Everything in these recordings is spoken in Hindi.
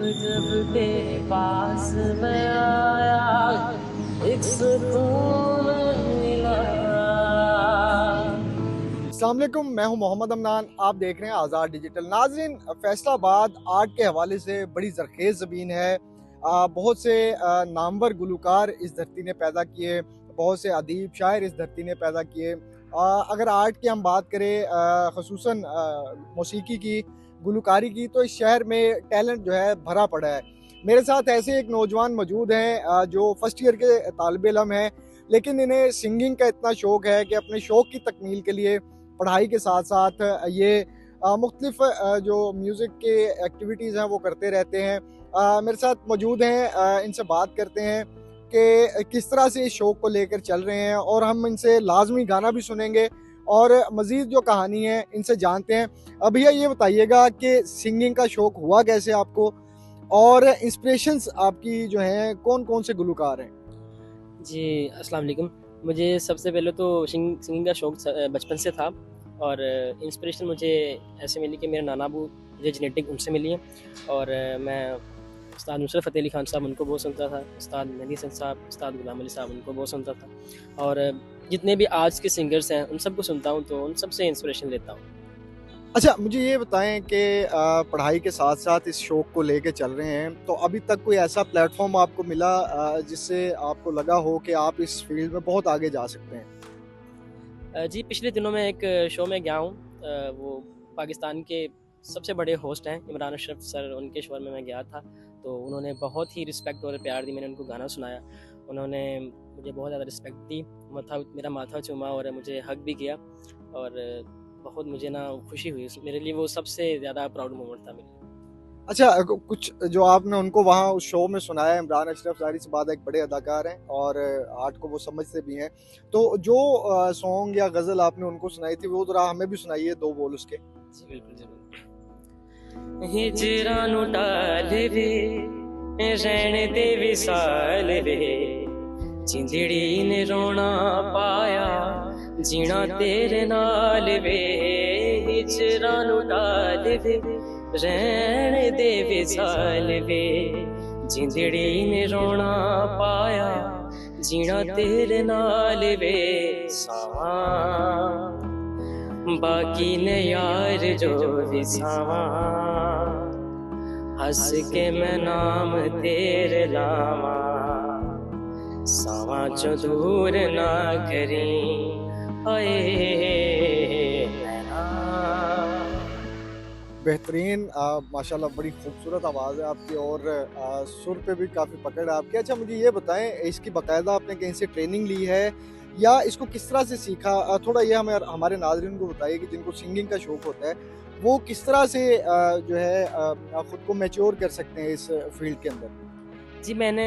जब तेरे पास मैं आया, एक सुकून मिला। अस्सलाम वालेकुम, मैं हूं मोहम्मद अमनान। आप देख रहे हैं आज़ाद डिजिटल। नाज़रीन, फैसलाबाद आर्ट के हवाले से बड़ी ज़रख़ेज़ ज़मीन है। बहुत से नामवर गुलकार इस धरती ने पैदा किए, बहुत से अदीब शायर इस धरती ने पैदा किए। अगर आर्ट की हम बात करें, ख़ुसूसन मौसीकी की, गुलकारी की, तो इस शहर में टैलेंट जो है भरा पड़ा है। मेरे साथ ऐसे एक नौजवान मौजूद हैं जो फर्स्ट ईयर के तालिब इल्म हैं, लेकिन इन्हें सिंगिंग का इतना शौक़ है कि अपने शौक़ की तकमील के लिए पढ़ाई के साथ साथ ये मुख्तलिफ जो म्यूज़िक के एक्टिविटीज़ हैं वो करते रहते हैं। मेरे साथ मौजूद हैं, इनसे बात करते हैं कि किस तरह से इस शौक़ को लेकर चल रहे हैं, और हम इनसे लाजमी गाना भी सुनेंगे और मज़ीद जो कहानी है इनसे जानते हैं। भैया ये बताइएगा कि सिंगिंग का शौक़ हुआ कैसे आपको, और इंस्पिरेशंस आपकी जो हैं कौन कौन से गुलकार हैं? जी, अस्सलाम वालेकुम। मुझे सबसे पहले तो सिंगिंग का शौक़ बचपन से था, और इंस्पिरेशन मुझे ऐसे मिली कि मेरे नाना अबू मुझे जेनेटिक उनसे मिली है। और मैं उस्ताद नुसरत फ़तेह अली खान साहब उनको बहुत सुनता था, उस्ताद मेहदी हसन साहब, उस्ताद गुलाम अली साहब उनको बहुत सुनता था, और जितने भी आज के सिंगर्स हैं उन सबको सुनता हूँ, तो उन सब से इंस्पिरेशन लेता हूँ। अच्छा, मुझे ये बताएं कि पढ़ाई के साथ साथ इस शौक़ को लेके चल रहे हैं, तो अभी तक कोई ऐसा प्लेटफॉर्म आपको मिला जिससे आपको लगा हो कि आप इस फील्ड में बहुत आगे जा सकते हैं? जी, पिछले दिनों मैं एक शो में गया हूँ। वो पाकिस्तान के सबसे बड़े होस्ट हैं इमरान अशरफ सर, उनके शो में मैं गया था। तो उन्होंने बहुत ही रिस्पेक्ट और प्यार दी। मैंने उनको गाना सुनाया, उन्होंने मुझे बहुत ज़्यादा रिस्पेक्ट दी, मेरा माथा चूमा और मुझे हग भी किया, और बहुत मुझे ना खुशी हुई। मेरे लिए वो सबसे ज़्यादा प्राउड मोमेंट था मेरे लिए। अच्छा, कुछ जो आपने उनको वहाँ उस शो में सुनाया, इमरान अशरफ ज़ाहिर सी बात है एक बड़े अदाकार हैं और आर्ट को वो समझते भी हैं। तो जो सॉन्ग या गज़ल आपने उनको सुनाई थी वो ज़रा हमें भी सुनाइए, 2 बोल उसके। जी, बिल्कुल ज़रूर। हिजरा नु टाल वे, रहन दे विसाल वे, जिंदड़ी ने रोना पाया, जीना तेरे नाल वे। हिजरा नु टाल वे, रहन दे विसाल वे, जिंदड़ी ने रोना पाया, जीना तेरे नाल वे। सावा बाकी ने यार जो विसावा, हंस के मैं नाम तेरे लावा, सावा जो दूर ना करी आए नैना। बेहतरीन, माशाल्लाह बड़ी खूबसूरत आवाज़ है आपकी, और सुर पे भी काफ़ी पकड़ है आपकी। अच्छा, मुझे ये बताएं, इसकी बाकायदा आपने कहीं से ट्रेनिंग ली है या इसको किस तरह से सीखा? थोड़ा ये हमें हमारे नाज़रीन को बताइए कि जिनको सिंगिंग का शौक़ होता है वो किस तरह से जो है ख़ुद को मैच्योर कर सकते हैं इस फील्ड के अंदर? जी, मैंने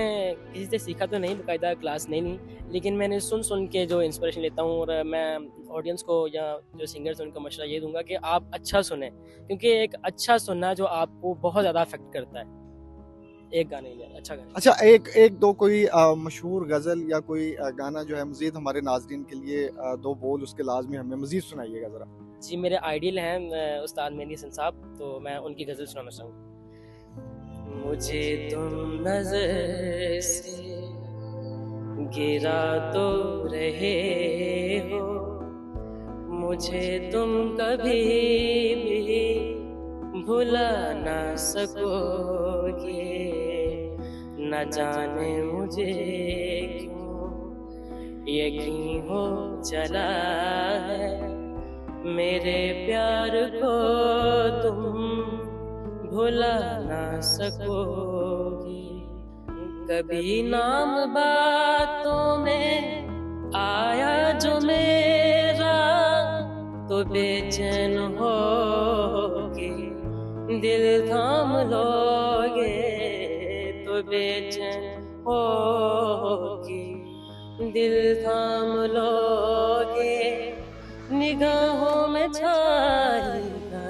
किसी से सीखा तो नहीं, बाकायदा क्लास नहीं ली, लेकिन मैंने सुन के जो इंस्पिरेशन लेता हूँ, और मैं ऑडियंस को या जो सिंगर्स हैं उनको मशवरा ये दूँगा कि आप अच्छा सुनें, क्योंकि एक अच्छा सुनना जो आपको बहुत ज़्यादा अफ़ेक्ट करता है, एक गाने में, अच्छा गाना। अच्छा, एक दो कोई मशहूर गज़ल या कोई गाना जो है मज़ीद हमारे नाज़रीन के लिए 2 बोल उसके लाज़मी हमें मज़ीद सुनाइएगा ज़रा। जी, मेरे आइडियल हैं उस्ताद मेहदी हसन साहब, तो मैं उनकी गज़ल सुनाना चाहूँगा। मुझे तुम नज़र से गिरा तो रहे हो, मुझे तुम कभी भी भुला ना सकोगे, न जाने मुझे क्यों यकीन हो चला है, मेरे प्यार को तुम भुला ना सकोगी। कभी नाम बातों में आया जो मेरा, तो बेचैन होगी, दिल थाम लोगे तो बेचैन होगी, दिल थाम लोगे। निगाहों में छाएगा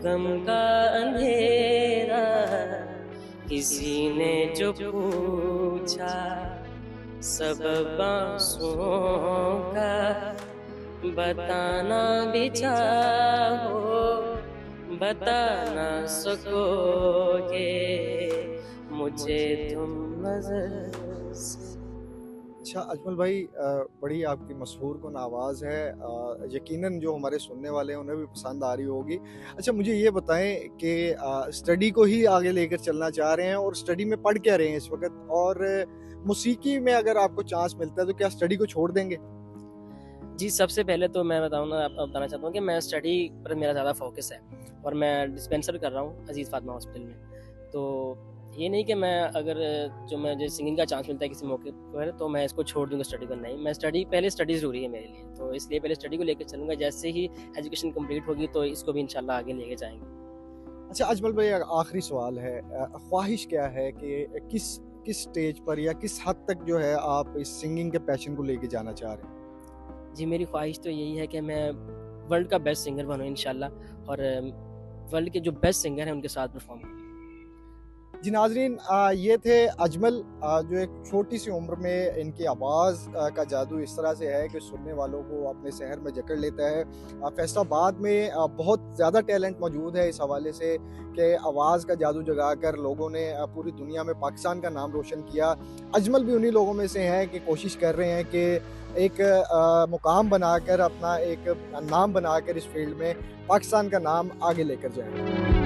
गम का अंधेरा, किसी ने जो पूछा सबब आंसुओं का, बताना भी चाहो बता ना सकोगे। मुझे तुम नजर से। अच्छा अजमल भाई, बड़ी आपकी मशहूर कुन आवाज़ है, यकीनन जो हमारे सुनने वाले हैं उन्हें भी पसंद आ रही होगी। अच्छा मुझे ये बताएं कि स्टडी को ही आगे लेकर चलना चाह रहे हैं और स्टडी में पढ़ क्या रहे हैं इस वक्त, और मौसीकी में अगर आपको चांस मिलता है तो क्या स्टडी को छोड़ देंगे? जी, सबसे पहले तो मैं बताऊँ ना, आपको बताना चाहता हूँ कि मैं स्टडी पर मेरा ज़्यादा फ़ोकस है और मैं डिस्पेंसर कर रहा हूँ अज़ीज़ फ़ातिमा हॉस्पिटल में। तो ये नहीं कि मैं अगर जो मुझे सिंगिंग का चांस मिलता है किसी मौके पर तो मैं इसको छोड़ दूँगा स्टडी को, नहीं। मैं स्टडी पहले स्टडी ज़रूरी है मेरे लिए, तो इसलिए पहले स्टडी को लेके चलूँगा। जैसे ही एजुकेशन कंप्लीट होगी तो इसको भी इंशाल्लाह आगे लेके जाएँगे। अच्छा अजमल भाई, आखिरी सवाल है, ख्वाहिश क्या है कि किस किस स्टेज पर या किस हद तक जो है आप इस सिंगिंग के पैशन को लेके जाना चाह रहे हैं? जी, मेरी ख्वाहिश तो यही है कि मैं वर्ल्ड का बेस्ट सिंगर बनूँ इंशाल्लाह, और वर्ल्ड के जो बेस्ट सिंगर हैं उनके साथ परफ़ॉर्म करूँ। जी नाज़रीन, ये थे अजमल, जो एक छोटी सी उम्र में इनकी आवाज़ का जादू इस तरह से है कि सुनने वालों को अपने शहर में जकड़ लेता है। फैसलाबाद में बहुत ज़्यादा टैलेंट मौजूद है इस हवाले से कि आवाज़ का जादू जगाकर लोगों ने पूरी दुनिया में पाकिस्तान का नाम रोशन किया। अजमल भी उन्हीं लोगों में से हैं कि कोशिश कर रहे हैं कि एक मुकाम बनाकर, अपना एक नाम बनाकर इस फील्ड में पाकिस्तान का नाम आगे लेकर जाएँ।